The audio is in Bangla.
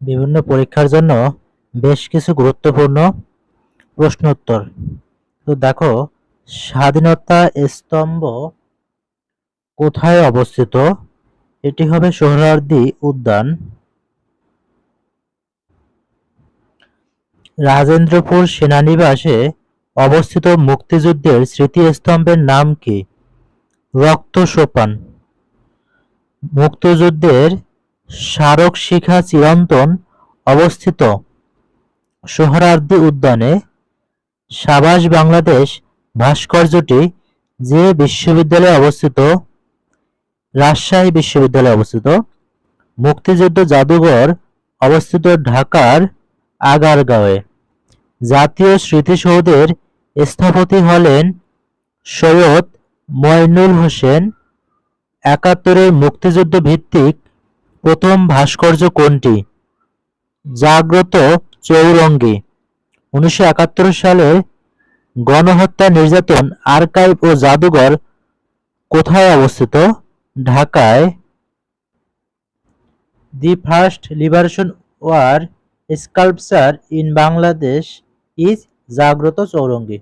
বিভিন্ন পরীক্ষার জন্য বেশ কিছু গুরুত্বপূর্ণ প্রশ্ন উত্তর। তো দেখো, স্বাধীনতা স্তম্ভ কোথায় অবস্থিত? এটি হবে সোহরাওয়ার্দী উদ্যান। রাজেন্দ্রপুর সেনানিবাসে অবস্থিত মুক্তিযুদ্ধের স্মৃতিস্তম্ভের নাম কি? রক্ত সোপান। মুক্তিযুদ্ধের স্মারক শিখা চিরন্তন অবস্থিত সোহরাওয়ার্দী উদ্যানে। সাবাস বাংলাদেশ ভাস্কর্যটি যে বিশ্ববিদ্যালয়ে অবস্থিত? রাজশাহী বিশ্ববিদ্যালয়ে অবস্থিত। মুক্তিযুদ্ধ জাদুঘর অবস্থিত ঢাকার আগারগাঁওয়ে। জাতীয় স্মৃতিসৌধের স্থপতি হলেন সৈয়দ মইনুল হোসেন। ৭১-এর মুক্তিযুদ্ধ ভিত্তিক প্রথম ভাস্কর্য কোনটি? জাগ্রত চৌরঙ্গী। ১৯৭১ সালে গণহত্যা নির্যাতন আর্কাইভ ও জাদুঘর কোথায় অবস্থিত? ঢাকায়। The first liberation war sculpture in Bangladesh is Jagrata Chowringhee.